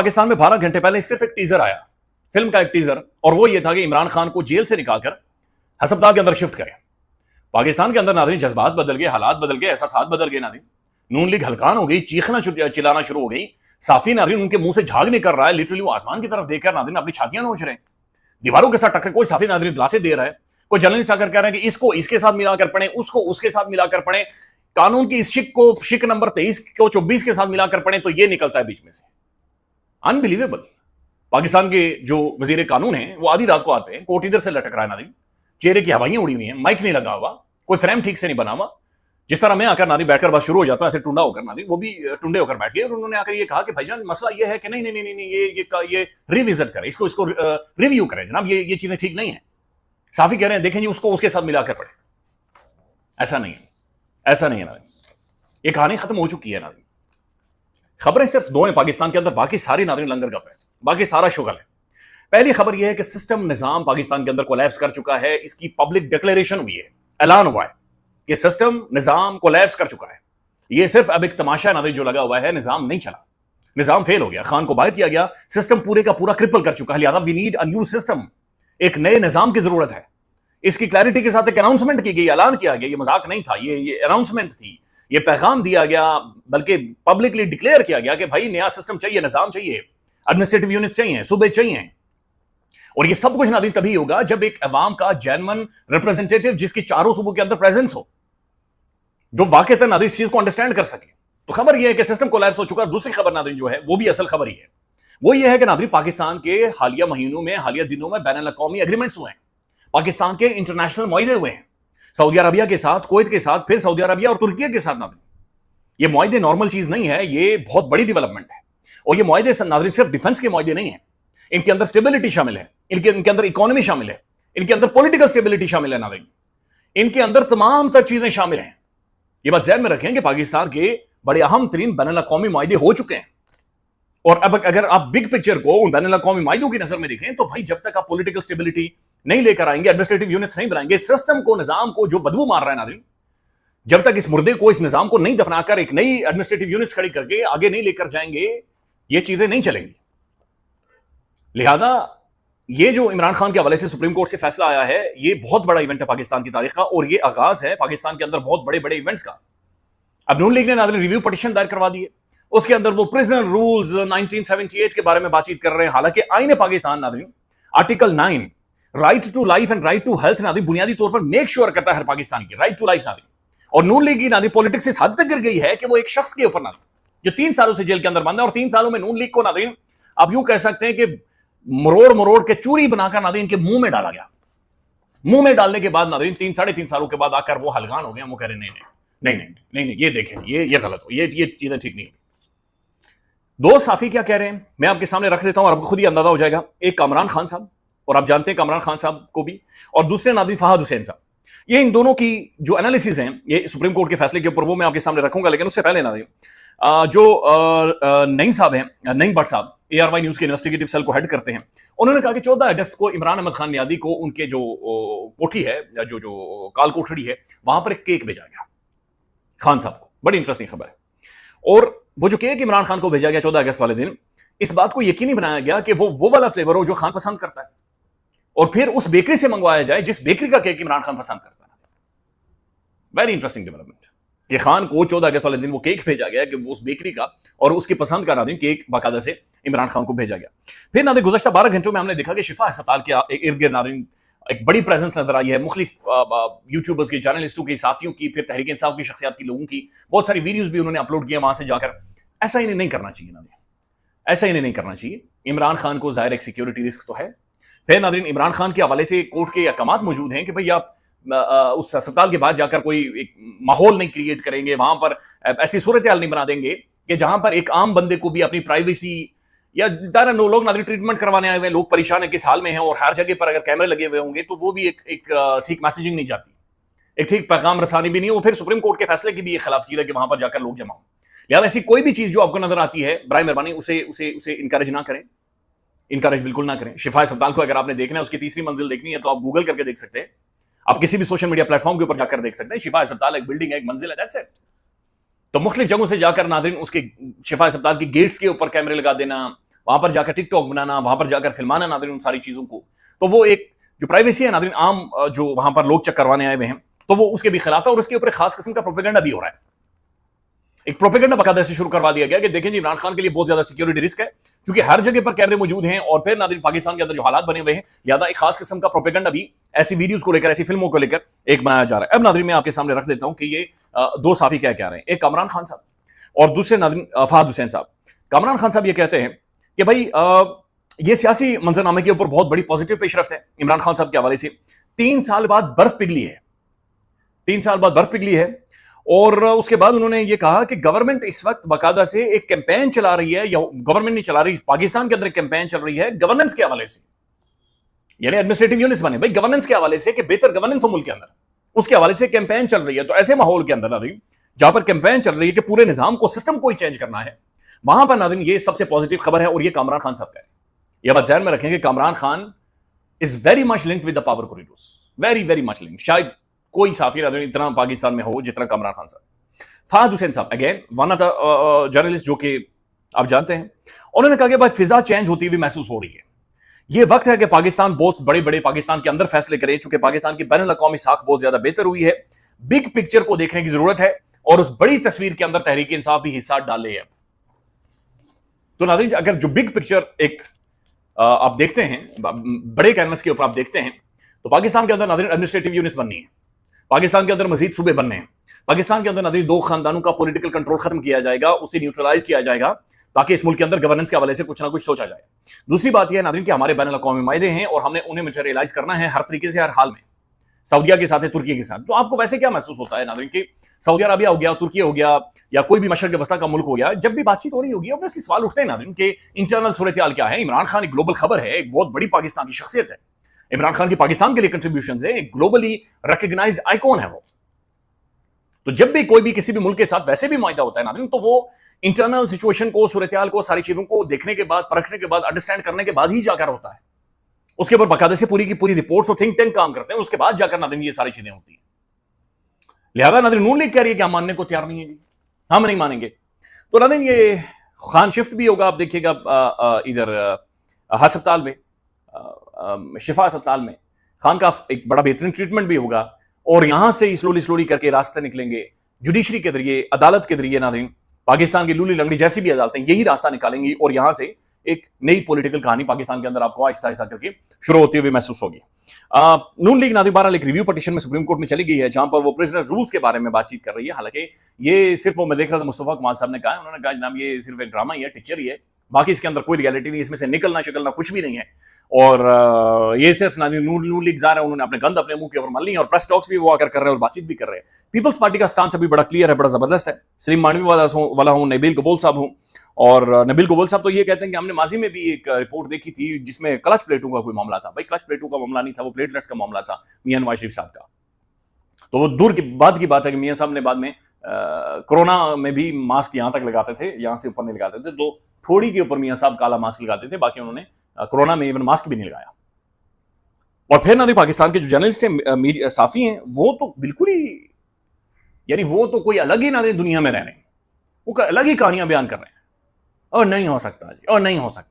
पाकिस्तान में 12 घंटे पहले सिर्फ एक टीजर आया, फिल्म का एक टीजर, और वो ये था कि इमरान खान को जेल से निकालकर अस्पताल के अंदर शिफ्ट करें। पाकिस्तान के अंदर नाज़रीन जज्बात बदल गए, हालात बदल गए, एहसासात बदल गए नाज़रीन। नून लीग हलकान हो गई, चीखना चिल्लाना शुरू हो गई। साफी नाज़रीन उनके मुंह से झाग नहीं कर रहा है, लिटरली वो आसमान की तरफ देखकर नाज़रीन अपनी छातियां नोच रहे हैं, दीवारों के साथ टक्कर। कोई साफी नाज़रीन दिलासे दे रहा है, कोई जर्नलिस्ट आकर कह रहे हैं कि इसको इसके साथ मिलाकर पढ़े, उसको उसके साथ मिलाकर पढ़े, कानून की इस शिक को शिक नंबर 23 को 24 के साथ मिलाकर पढ़े तो ये निकलता है बीच में से। अनबिलीवेबल। पाकिस्तान के जो वजीर कानून हैं वो आधी रात को आते हैं, कोर्ट इधर से लटक रहा है नाज़रीन, चेहरे की हवाइयां उड़ी हुई हैं, माइक नहीं लगा हुआ, कोई फ्रेम ठीक से नहीं बना हुआ। जिस तरह मैं आकर नाज़रीन बैठकर बस शुरू हो जाता हूं, ऐसे टुंडा होकर नाज़रीन वो भी टुंडे होकर बैठ गए और उन्होंने आकर ये कहा कि भाईजान मसला ये है कि नहीं नहीं नहीं नहीं ये रिविजिट करें, इसको रिव्यू करें जनाब, ये चीजें ठीक नहीं है। साफी कह रहे हैं देखें जी उसको उसके साथ मिलाकर पढ़े। ऐसा नहीं है, ऐसा नहीं है नाज़रीन, ये कहानी खत्म हो चुकी है नाज़रीन। खबरें सिर्फ दो हैं पाकिस्तान के अंदर, बाकी सारी नाज़रीन लंगर गप है, बाकी सारा शुगल है। पहली खबर यह है कि सिस्टम निजाम पाकिस्तान के अंदर कोलैप्स कर चुका है। इसकी पब्लिक डिक्लेरेशन हुई है, ऐलान हुआ है कि सिस्टम निजाम कोलैप्स कर चुका है। यह सिर्फ अब एक तमाशा नाज़रीन जो लगा हुआ है, निजाम नहीं चला, निजाम फेल हो गया, खान को बाहर किया गया, सिस्टम पूरे का पूरा क्रिपल कर चुका है। लिहाजा we need a new system, एक नए निजाम की जरूरत है। इसकी क्लैरिटी के साथ एक अनाउंसमेंट की गई, ऐलान किया गया, ये मजाक नहीं था, ये अनाउंसमेंट थी, ये पैगाम दिया गया, बल्कि पब्लिकली डिक्लेयर किया गया कि भाई नया सिस्टम चाहिए, निजाम चाहिए, एडमिनिस्ट्रेटिव यूनिट्स चाहिए, सूबे चाहिए। और ये सब कुछ नाज़रीन तभी होगा जब एक अवाम का जेन्युइन रिप्रेजेंटेटिव जिसकी चारों सूबों के अंदर प्रेजेंस हो, जो वाकई नाज़रीन इस चीज को अंडरस्टैंड कर सके। तो खबर यह है कि सिस्टम कोलैप्स हो चुका है। दूसरी खबर नाज़रीन जो है वो भी असल खबर ही है, वो ये है कि नाज़रीन पाकिस्तान के हालिया महीनों में, हालिया दिनों में बैनुल अक़वामी एग्रीमेंट्स हुए हैं, पाकिस्तान के इंटरनेशनल मुआहदे हुए हैं, सऊदी अरबिया के साथ, कुवैत के साथ, फिर सऊदी अरबिया और तुर्की के साथ। नाज़रीन ये मुआहदे नॉर्मल चीज नहीं है, ये बहुत बड़ी डेवलपमेंट है। और ये मुआहदे नाज़रीन सिर्फ डिफेंस के मुआहदे नहीं है, इनके अंदर स्टेबिलिटी शामिल है, इनके अंदर इकोनॉमी शामिल है, इनके अंदर पॉलिटिकल स्टेबिलिटी शामिल है नाज़रीन, इनके अंदर तमाम तर चीजें शामिल हैं। ये बात ज़हन में रखें कि पाकिस्तान के बड़े अहम तरीन बैनुल अक़वामी मुआहदे हो चुके हैं। और अब अगर आप बिग पिक्चर को उन बैनुल अक़वामी मुआहदों की नजर में देखें तो भाई जब तक आप पॉलिटिकल स्टेबिलिटी नहीं लेकर आएंगे, एडमिनिस्ट्रेटिव यूनिट्स नहीं बनाएंगे, सिस्टम को, निजाम को जो बदबू मार रहा है नाज़रीन, जब तक इस मुर्दे को, इस निजाम को नहीं दफनाकर एक नई एडमिनिस्ट्रेटिव यूनिट्स खड़ी करके आगे नहीं लेकर जाएंगे, ये चीजें नहीं चलेंगी। लिहाजा ये जो इमरान खान के हवाले से सुप्रीम कोर्ट से फैसला आया है, ये बहुत बड़ा इवेंट है पाकिस्तान की तारीख का, और ये आगाज है पाकिस्तान के अंदर बहुत बड़े बड़े इवेंट्स का। अब नून लीग ने नाज़रीन रिव्यू पिटीशन दायर करवा दी है, उसके अंदर वो प्रिजनर रूल्स 1978 के बारे में बातचीत कर रहे हैं। हालांकि आईन पाकिस्तान नाज़रीन article 9 right to life and right to health नाज़रीन बुनियादी तौर पर मेक श्योर करता है हर पाकिस्तान की राइट टू लाइफ नाज़रीन। और नून लीग की नाज़रीन पॉलिटिक्स इस हद तक गिर गई है कि वो एक शख्स के ऊपर नाज़रीन जो 3 सालों से जेल के अंदर बंद है, और 3 सालों में नून लीग को नाज़रीन आप यूं कह सकते हैं कि मरोड़ मरोड़ के चूरी बनाकर नाज़रीन के मुंह में डाला गया। मुंह में डालने के बाद नाज़रीन 3 साढ़े 3 सालों के बाद आकर वो हलगान हो गए, वो कह रहे नहीं नहीं नहीं नहीं नहीं, ये देखें, ये गलत हो, ये चीजें ठीक नहीं। दो साफी क्या कह रहे हैं मैं आपके सामने रख देता हूं और आपको खुद ही अंदाजा हो जाएगा। एक कामरान खान साहब, और आप जानते हैं कामरान खान साहब को भी, और दूसरे नाज़रीन फहद हुसैन साहब। ये इन दोनों की जो एनालिसिस हैं ये सुप्रीम कोर्ट के फैसले के ऊपर, वो मैं आपके सामने रखूंगा। लेकिन उससे पहले नाज़रीन जो नईम साहब हैं, नईम भट्ट साहब, ARY न्यूज के इन्वेस्टिगेटिव सेल को हेड करते हैं, उन्होंने कहा कि 14 अगस्त को इमरान अहमद खान नियादी को उनके जो कोठी है, जो काल कोठड़ी है, वहां पर एक केक भेजा गया खान साहब को। बड़ी इंटरेस्टिंग खबर है। और वो जो केक इमरान खान को भेजा गया 14 अगस्त वाले दिन, इस बात को यकीनी बनाया गया कि वो वाला फ्लेवर हो जो खान पसंद करता है, और फिर उस बेकरी से मंगवाया जाए जिस बेकरी का केक इमरान खान पसंद करता है। वेरी इंटरेस्टिंग डेवलपमेंट कि खान को 14 अगस्त वाले दिन वो केक भेजा गया कि उस बेकरी का और उसकी पसंद का नाज़रीन केक बाकायदा से इमरान खान को भेजा गया। फिर नाज़रीन गुज़श्ता 12 घंटों में हमने देखा कि शिफा अस्पताल के इर्द गिर्द नाज़रीन एक बड़ी प्रेजेंस नजर आई है, मुख्तलिफ यूट्यूबर्स की, जर्नलिस्टों की, साथियों की, फिर तहरीक इंसाफ की शख्सियत की, लोगों की बहुत सारी वीडियोस भी उन्होंने अपलोड किए वहां से जाकर। ऐसा इन्हें नहीं करना चाहिए नाज़रीन, ऐसा इन्हें नहीं करना चाहिए। इमरान खान को ज़ाहिर एक सिक्योरिटी रिस्क तो है। फिर नाज़रीन इमरान खान के हवाले से कोर्ट के अहकामात मौजूद हैं कि भाई आप उस अस्पताल के बाहर जाकर कोई एक माहौल नहीं क्रिएट करेंगे, वहां पर ऐसी सूरत हाल नहीं बना देंगे कि जहां पर एक आम बंदे को भी अपनी प्राइवेसी, या ज़्यादा लोग नाज़रीन ट्रीटमेंट करवाने आए हुए हैं, लोग परेशान है किस हाल में हैं, और हर जगह पर अगर कैमरे लगे हुए होंगे तो वो भी एक ठीक मैसेजिंग नहीं जाती, एक ठीक पैगाम रसानी भी नहीं। वो फिर सुप्रीम कोर्ट के फैसले की भी खिलाफ चीज है कि वहां पर जाकर लोग जमा हो। लिहाजा ऐसी कोई भी चीज जो आपको नजर आती है, बराए मेहरबानी उसे इनकरेज ना करें, इनकरेज बिल्कुल ना करें। शिफा अस्पताल को अगर आपने देखना है, उसकी 3री मंजिल देखनी है, तो आप गूगल करके देख सकते हैं, आप किसी भी सोशल मीडिया प्लेटफॉर्म के ऊपर जाकर देख सकते हैं। शिफा अस्पताल एक बिल्डिंग है, एक मंजिल है, दैट्स इट। तो मुख्तलिफ जगहों से जाकर नाज़रीन उसके शिफा अस्पताल की गेट्स के ऊपर कैमरे लगा देना, وہاں پر جا کر ٹک ٹاک بنانا, وہاں پر جا کر فلمانا ناظرین ان ساری چیزوں کو, تو وہ ایک جو پرائیویسی ہے ناظرین عام جو وہاں پر لوگ چیک کروانے آئے ہوئے ہیں, تو وہ اس کے بھی خلاف ہے, اور اس کے اوپر ایک خاص قسم کا پروپیگنڈا بھی ہو رہا ہے. ایک پروپیگنڈا باقاعدہ سے شروع کروا دیا گیا کہ دیکھیں جی عمران خان کے لیے بہت زیادہ سیکیورٹی رسک ہے, چونکہ ہر جگہ پر کیمرے موجود ہیں, اور پھر ناظرین پاکستان کے اندر جو حالات بنے ہوئے ہیں, لہٰذا ایک خاص قسم کا پروپیگنڈا بھی ایسی ویڈیوز کو لے کر, ایسی فلموں کو لے کر ایک بنایا جا رہا ہے. اب ناظرین میں آپ کے سامنے رکھ دیتا ہوں کہ یہ دو صحافی کیا کہہ رہے ہیں, ایک کامران خان صاحب اور دوسرے ناظرین فہد حسین صاحب. کامران خان صاحب یہ کہتے ہیں کہ بھائی یہ سیاسی منظرنامے کے اوپر بہت بڑی پازیٹیو پیش رفت ہے عمران خان صاحب کے حوالے سے. 3 سال بعد برف پگھلی ہے, 3 سال بعد برف پگھلی ہے, اور اس کے بعد انہوں نے یہ کہا کہ گورنمنٹ اس وقت باقاعدہ سے ایک کیمپین چلا رہی ہے, یا گورنمنٹ نہیں چلا رہی, پاکستان کے اندر ایک کیمپین چل رہی ہے گورننس کے حوالے سے, یعنی ایڈمنسٹریٹو یونٹس بنے بھائی گورننس کے حوالے سے کہ بہتر گورننس ہو ملک کے اندر, اس کے حوالے سے کیمپین چل رہی ہے. تو ایسے ماحول کے اندر ناظرین جہاں پر کیمپین چل رہی ہے کہ پورے نظام کو, سسٹم کو ہی چینج کرنا ہے, وہاں پر ناظرین یہ سب سے پازیٹیو خبر ہے, اور یہ کامران خان صاحب کا ہے. یہ بات ذہن میں رکھیں کہ Kamran Khan is very much linked with the power corridors, very very much linked. شاید کوئی صحافی ناظرین اتنا پاکستان میں ہو جتنا کامران خان صاحب. فہد حسین صاحب again one of the journalist جو کہ آپ جانتے ہیں, انہوں نے کہا کہ بھائی فضا چینج ہوتی ہوئی محسوس ہو رہی ہے, یہ وقت ہے کہ پاکستان بہت بڑے بڑے پاکستان کے اندر فیصلے کرے, چونکہ پاکستان کی بین الاقوامی ساکھ بہت زیادہ بہتر ہوئی ہے, بگ پکچر کو دیکھنے کی ضرورت ہے, اور اس بڑی تصویر کے اندر تحریک انصاف بھی حصہ ڈالے ہے. تو ناظرین اگر جو بگ پکچر ایک آپ دیکھتے ہیں بڑے کینوس کے اوپر آپ دیکھتے ہیں, تو پاکستان کے اندر ناظرین ایڈمنسٹریٹو یونٹس بننی ہے, پاکستان کے اندر مزید صوبے بننے ہیں, پاکستان کے اندر ناظرین 2 خاندانوں کا پولیٹیکل کنٹرول ختم کیا جائے گا, اسے نیوٹرلائز کیا جائے گا, تاکہ اس ملک کے اندر گورننس کے حوالے سے کچھ نہ کچھ سوچا جائے. دوسری بات یہ ہے ناظرین کہ ہمارے بین الاقوامی معاہدے ہیں, اور ہم نے انہیں میٹیریلائز کرنا ہے ہر طریقے سے, ہر حال میں, سعودیہ کے ساتھ ہے, ترکی کے ساتھ. تو آپ کو ویسے کیا محسوس ہوتا ہے ناظرین کہ سعودی عربیہ ہو گیا, ترکی ہو گیا, یا کوئی بھی مشرق وسطیٰ کا ملک ہو گیا, جب بھی بات چیت ہو رہی ہوگی obviously سوال اٹھتے ہیں ناظرین کہ انٹرنل صورتحال کیا ہے. عمران خان ایک گلوبل خبر ہے, ایک بہت بڑی پاکستان کی شخصیت ہے, عمران خان کی پاکستان کے لیے کنٹریبیوشنز ہیں, ایک گلوبلی ریکگنائزڈ آئیکن ہے وہ. تو جب بھی کوئی بھی کسی بھی ملک کے ساتھ ویسے بھی معاہدہ ہوتا ہے ناظرین, تو وہ انٹرنل سچویشن کو, صورتحال کو, ساری چیزوں کو دیکھنے کے بعد, پرکھنے کے بعد, انڈرسٹینڈ کرنے کے بعد ہی جا کر ہوتا ہے. اس کے اوپر باقاعدہ سے پوری کی پوری رپورٹس اور تھنک ٹینک کام کرتے ہیں, اس کے بعد جا کر ناظرین یہ ساری چیزیں ہوتی ہیں. لہذا ناظرین نون لیگ کہہ رہی ہے کہ ہم ماننے کو تیار نہیں ہے جی, ہم نہیں مانیں گے. تو ناظرین یہ خان شفٹ بھی ہوگا, آپ دیکھیے گا ادھر ہسپتال میں, شفا ہسپتال میں خان کا ایک بڑا بہترین ٹریٹمنٹ بھی ہوگا, اور یہاں سے سلولی کر کے راستے نکلیں گے جوڈیشری کے ذریعے, عدالت کے ذریعے. ناظرین پاکستان کی لولی لنگڑی جیسی بھی عدالتیں یہی راستہ نکالیں گی, اور یہاں سے ایک نئی پولیٹیکل کہانی پاکستان کے اندر آپ کو آہستہ آہستہ کر کے شروع ہوتی ہوئی محسوس ہوگی. نون لیگ ناظرین بہرحال ایک ریویو پٹیشن میں سپریم کورٹ میں چلی گئی ہے, جہاں پر وہ پریزنر رولز کے بارے میں بات چیت کر رہی ہے. حالانکہ یہ صرف وہ میں دیکھ رہا تھا مصطفیٰ کمال صاحب نے کہا ہے, انہوں نے کہا جناب یہ صرف ایک ڈرامہ ہی ہے, ٹیچر ہی ہے, باقی اس کے اندر کوئی ریئلٹی نہیں, اس میں سے نکلنا شکلنا کچھ بھی نہیں ہے. اور یہ صرف نون لیگ ظاہر ہے انہوں نے اپنے گند اپنے منہ کے اوپر مل لی, اور پریس ٹاکس بھی وہ آ کر کر رہے ہیں اور بات چیت بھی کر رہے ہیں. پیپلز پارٹی کا سٹانس ابھی بڑا کلیئر ہے, بڑا زبردست ہے. سلیم مانوی والا ہوں, نبیل کبول صاحب ہوں, اور نبیل کبول صاحب تو یہ کہتے ہیں کہ ہم نے ماضی میں بھی ایک رپورٹ دیکھی تھی جس میں کلچ پلیٹوں کا کوئی معاملہ تھا. بھائی کلچ پلیٹوں کا معاملہ نہیں تھا, وہ پلیٹلیٹس کا معاملہ تھا میاں نواز شریف صاحب کا. تو وہ دور کی بات ہے کہ میاں صاحب نے بعد میں کورونا میں بھی ماسک یہاں تک لگاتے تھے, یہاں سے اوپر نہیں لگاتے تھے, تو تھوڑی کے اوپر میاں صاحب کالا ماسک لگاتے تھے, باقی انہوں نے کورونا میں ایون ماسک بھی نہیں لگایا. اور پھر ناظرین پاکستان کے جو جرنلسٹ ہیں, صحافی ہیں, وہ تو بالکل ہی یعنی وہ تو کوئی الگ ہی ناظرین دنیا میں رہ رہے ہیں, وہ الگ ہی کہانیاں بیان کر رہے ہیں, اور نہیں ہو سکتا جی, اور نہیں ہو سکتا.